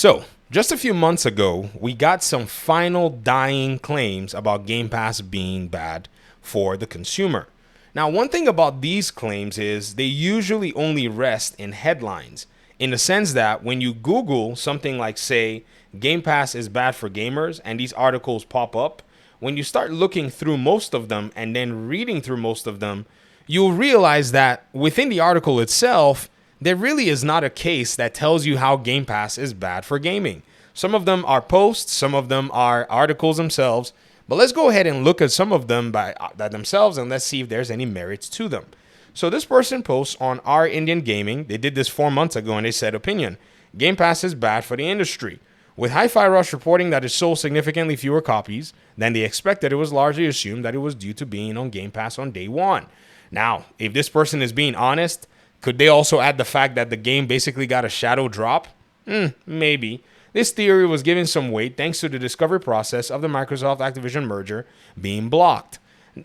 So, just a few months ago, we got some final dying claims about Game Pass being bad for the consumer. Now, one thing about these claims is they usually only rest in headlines, in the sense that when you Google something like, say, Game Pass is bad for gamers, and these articles pop up, when you start looking through most of them and then reading through most of them, you'll realize that within the article itself, there really is not a case that tells you how Game Pass is bad for gaming. Some of them are posts, some of them are articles themselves, but let's go ahead and look at some of them by themselves and let's see if there's any merits to them. So this person posts on Our Indian Gaming. They did this 4 months ago and they said, opinion, Game Pass is bad for the industry. With Hi-Fi Rush reporting that it sold significantly fewer copies than they expected, it was largely assumed that it was due to being on Game Pass on day one. Now, if this person is being honest, could they also add the fact that the game basically got a shadow drop? Maybe. This theory was given some weight thanks to the discovery process of the Microsoft-Activision merger being blocked.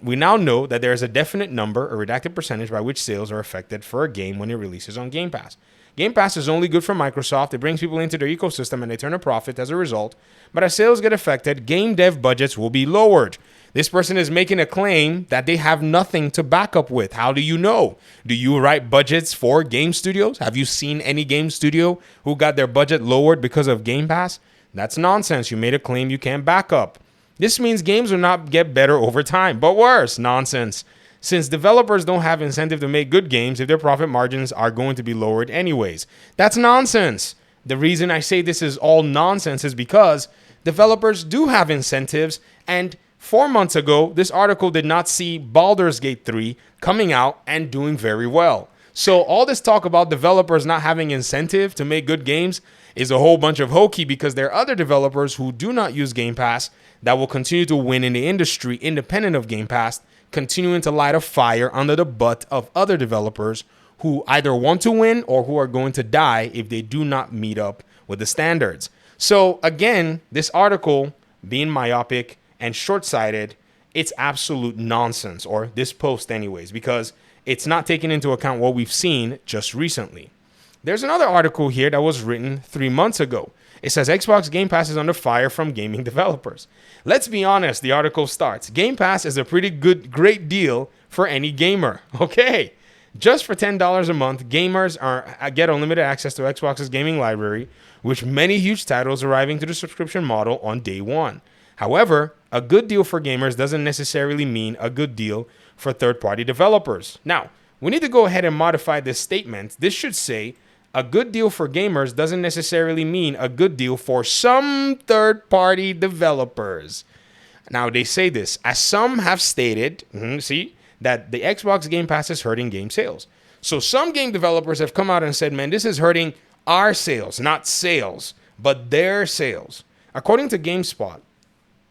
We now know that there is a definite number, a redacted percentage, by which sales are affected for a game when it releases on Game Pass. Game Pass is only good for Microsoft. It brings people into their ecosystem and they turn a profit as a result. But as sales get affected, game dev budgets will be lowered. This person is making a claim that they have nothing to back up with. How do you know? Do you write budgets for game studios? Have you seen any game studio who got their budget lowered because of Game Pass? That's nonsense. You made a claim you can't back up. This means games will not get better over time, but worse. Nonsense. Since developers don't have incentive to make good games if their profit margins are going to be lowered anyways. That's nonsense. The reason I say this is all nonsense is because developers do have incentives, and 4 months ago, this article did not see Baldur's Gate 3 coming out and doing very well. So all this talk about developers not having incentive to make good games is a whole bunch of hokey, because there are other developers who do not use Game Pass that will continue to win in the industry independent of Game Pass, continuing to light a fire under the butt of other developers who either want to win or who are going to die if they do not meet up with the standards. So again, this article being myopic and short-sighted, it's absolute nonsense, or this post anyways, because it's not taking into account what we've seen just recently. There's another article here that was written 3 months ago. It says Xbox Game Pass is under fire from gaming developers. Let's be honest, the article starts. Game Pass is a pretty great deal for any gamer. Okay. Just for $10 a month, gamers get unlimited access to Xbox's gaming library, with many huge titles arriving to the subscription model on day one. However, a good deal for gamers doesn't necessarily mean a good deal for third-party developers. Now, we need to go ahead and modify this statement. This should say, a good deal for gamers doesn't necessarily mean a good deal for some third-party developers. Now, they say this, as some have stated, that the Xbox Game Pass is hurting game sales. So some game developers have come out and said, man, this is hurting our sales, not sales, but their sales. According to GameSpot,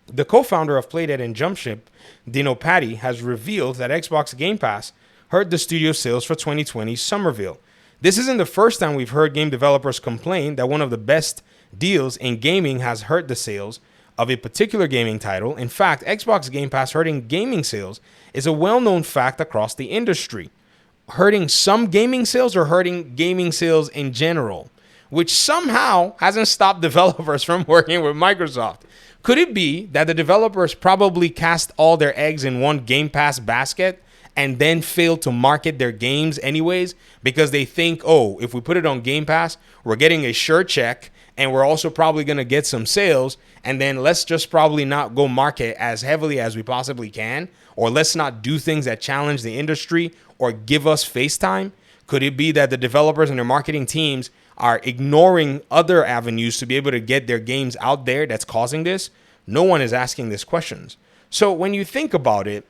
the co-founder of Playdead and Jumpship, Dino Patti, has revealed that Xbox Game Pass hurt the studio's sales for 2020's Somerville. This isn't the first time we've heard game developers complain that one of the best deals in gaming has hurt the sales of a particular gaming title. In fact, Xbox Game Pass hurting gaming sales is a well-known fact across the industry. Hurting some gaming sales or hurting gaming sales in general, which somehow hasn't stopped developers from working with Microsoft. Could it be that the developers probably cast all their eggs in one Game Pass basket and then fail to market their games anyways because they think, oh, if we put it on Game Pass, we're getting a sure check and we're also probably going to get some sales, and then let's just probably not go market as heavily as we possibly can, or let's not do things that challenge the industry or give us face time? Could it be that the developers and their marketing teams are ignoring other avenues to be able to get their games out there that's causing this? No one is asking these questions. So when you think about it,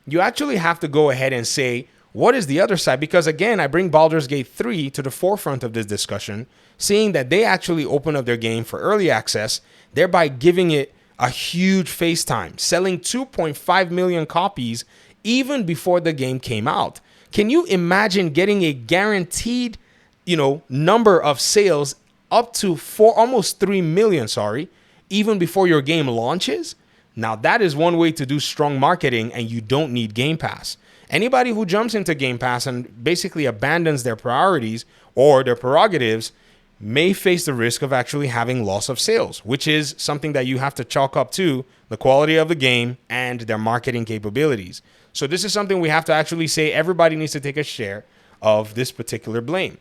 you actually have to go ahead and say, what is the other side? Because again, I bring Baldur's Gate 3 to the forefront of this discussion, seeing that they actually open up their game for early access, thereby giving it a huge face time, selling 2.5 million copies even before the game came out. Can you imagine getting a guaranteed, number of sales up to almost 3 million, even before your game launches? Now, that is one way to do strong marketing, and you don't need Game Pass. Anybody who jumps into Game Pass and basically abandons their priorities or their prerogatives may face the risk of actually having loss of sales, which is something that you have to chalk up to the quality of the game and their marketing capabilities. So this is something we have to actually say everybody needs to take a share of this particular blame.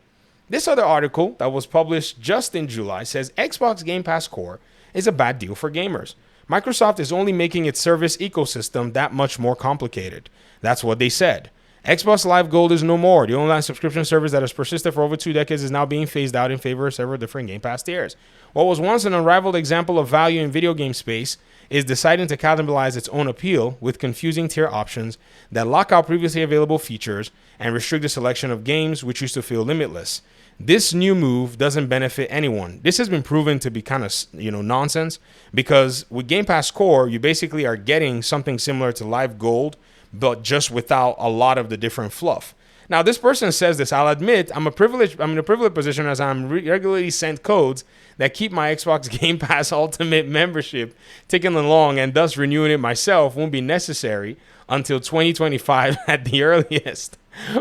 This other article that was published just in July says Xbox Game Pass Core is a bad deal for gamers. Microsoft is only making its service ecosystem that much more complicated. That's what they said. Xbox Live Gold is no more. The online subscription service that has persisted for over 2 decades is now being phased out in favor of several different Game Pass tiers. What was once an unrivaled example of value in video game space is deciding to cannibalize its own appeal with confusing tier options that lock out previously available features and restrict the selection of games which used to feel limitless. This new move doesn't benefit anyone. This has been proven to be kind of, nonsense, because with Game Pass Core, you basically are getting something similar to Live Gold, but just without a lot of the different fluff. Now, this person says this. I'll admit I'm in a privileged position as I'm regularly sent codes that keep my Xbox Game Pass Ultimate membership ticking along, and thus renewing it myself won't be necessary until 2025 at the earliest.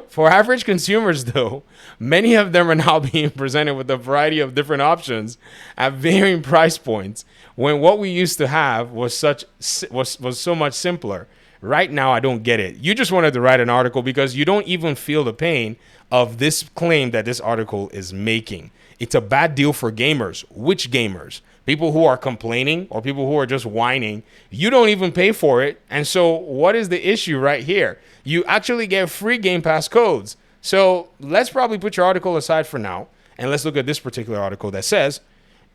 For average consumers, though, many of them are now being presented with a variety of different options at varying price points, when what we used to have was so much simpler. Right now, I don't get it. You just wanted to write an article because you don't even feel the pain of this claim that this article is making. It's a bad deal for gamers. Which gamers? People who are complaining or people who are just whining? You don't even pay for it. And so what is the issue right here? You actually get free Game Pass codes. So let's probably put your article aside for now, and let's look at this particular article that says,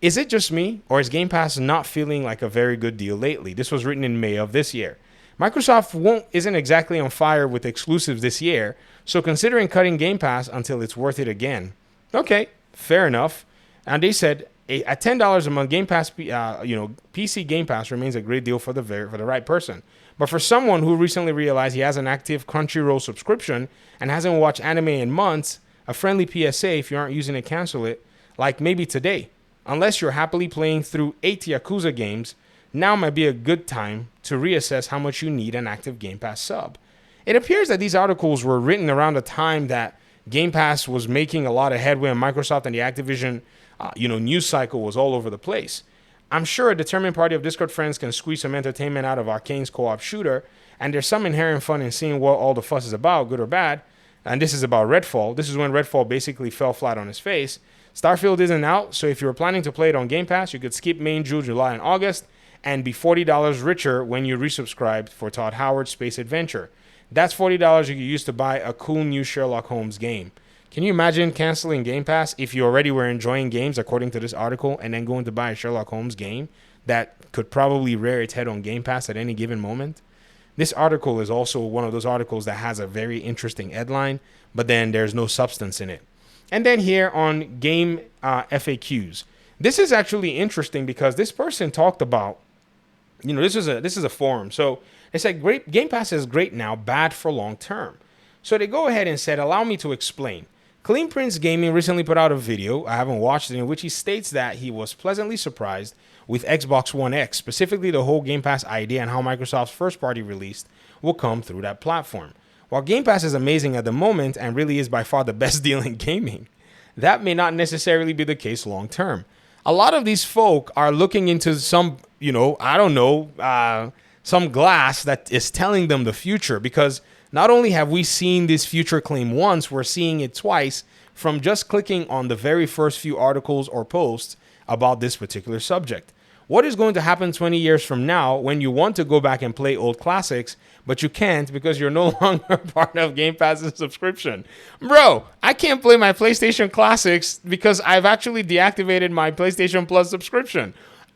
is it just me, or is Game Pass not feeling like a very good deal lately? This was written in May of this year. Microsoft isn't exactly on fire with exclusives this year, so considering cutting Game Pass until it's worth it again. Okay, fair enough. And they said at $10 a month, Game Pass, PC Game Pass remains a great deal for the right person. But for someone who recently realized he has an active Crunchyroll subscription and hasn't watched anime in months, a friendly PSA: if you aren't using it, cancel it. Like maybe today, unless you're happily playing through 8 Yakuza games. Now might be a good time to reassess how much you need an active Game Pass sub. It appears that these articles were written around the time that Game Pass was making a lot of headway, and Microsoft and the Activision, news cycle was all over the place. I'm sure a determined party of Discord friends can squeeze some entertainment out of Arcane's co-op shooter, and there's some inherent fun in seeing what all the fuss is about, good or bad. And this is about Redfall. This is when Redfall basically fell flat on his face. Starfield isn't out, so if you were planning to play it on Game Pass, you could skip May, June, July, and August, and be $40 richer when you resubscribed for Todd Howard's Space Adventure. That's $40 you could use to buy a cool new Sherlock Holmes game. Can you imagine canceling Game Pass if you already were enjoying games according to this article, and then going to buy a Sherlock Holmes game that could probably rear its head on Game Pass at any given moment? This article is also one of those articles that has a very interesting headline, but then there's no substance in it. And then here on Game FAQs. This is actually interesting because this person talked about, this is a forum. So they said, great, Game Pass is great now, bad for long term. So they go ahead and said, allow me to explain. Clean Prince Gaming recently put out a video, I haven't watched it, in which he states that he was pleasantly surprised with Xbox One X, specifically the whole Game Pass idea and how Microsoft's first party release will come through that platform. While Game Pass is amazing at the moment and really is by far the best deal in gaming, that may not necessarily be the case long term. A lot of these folk are looking into some, some glass that is telling them the future, because not only have we seen this future claim once, we're seeing it twice from just clicking on the very first few articles or posts about this particular subject. What is going to happen 20 years from now when you want to go back and play old classics, but you can't because you're no longer part of Game Pass's subscription? Bro, I can't play my PlayStation Classics because I've actually deactivated my PlayStation Plus subscription.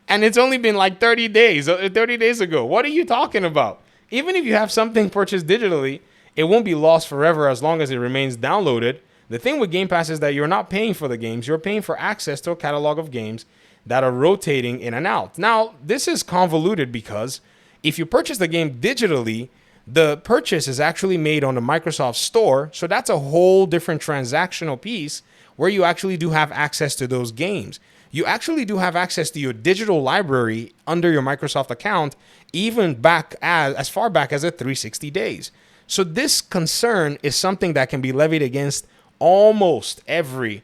And it's only been like 30 days ago. What are you talking about? Even if you have something purchased digitally, it won't be lost forever as long as it remains downloaded. The thing with Game Pass is that you're not paying for the games. You're paying for access to a catalog of games that are rotating in and out. Now, this is convoluted because if you purchase the game digitally, the purchase is actually made on the Microsoft Store. So that's a whole different transactional piece where you actually do have access to those games. You actually do have access to your digital library under your Microsoft account, even back as far back as 360 days. So this concern is something that can be levied against almost every,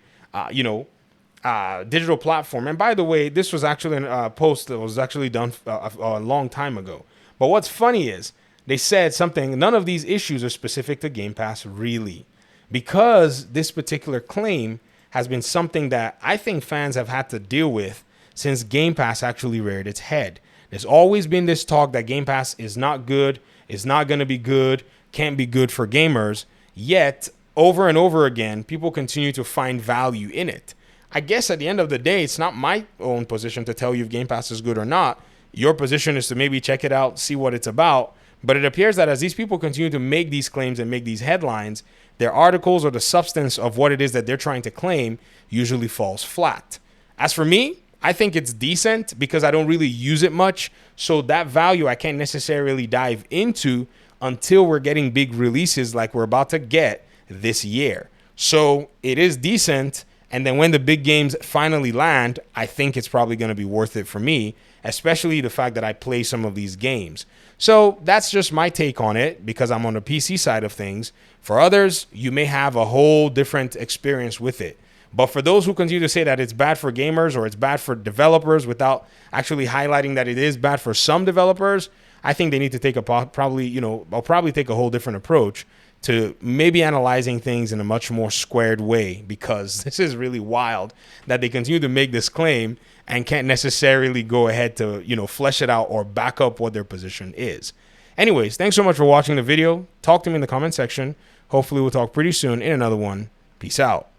digital platform. And by the way, this was actually a post that was actually done a long time ago. But what's funny is they said something, none of these issues are specific to Game Pass, really, because this particular claim has been something that I think fans have had to deal with since Game Pass actually reared its head. There's always been this talk that Game Pass is not good, is not going to be good, can't be good for gamers. Yet, over and over again, people continue to find value in it. I guess at the end of the day, it's not my own position to tell you if Game Pass is good or not. Your position is to maybe check it out, see what it's about. But it appears that as these people continue to make these claims and make these headlines, their articles or the substance of what it is that they're trying to claim usually falls flat. As for me, I think it's decent because I don't really use it much. So that value I can't necessarily dive into until we're getting big releases like we're about to get this year. So it is decent. And then when the big games finally land, I think it's probably going to be worth it for me, especially the fact that I play some of these games. So that's just my take on it because I'm on the PC side of things. For others, you may have a whole different experience with it. But for those who continue to say that it's bad for gamers or it's bad for developers without actually highlighting that it is bad for some developers, I think they need to take I'll probably take a whole different approach to maybe analyzing things in a much more squared way, because this is really wild that they continue to make this claim and can't necessarily go ahead to, flesh it out or back up what their position is. Anyways, thanks so much for watching the video. Talk to me in the comment section. Hopefully we'll talk pretty soon in another one. Peace out.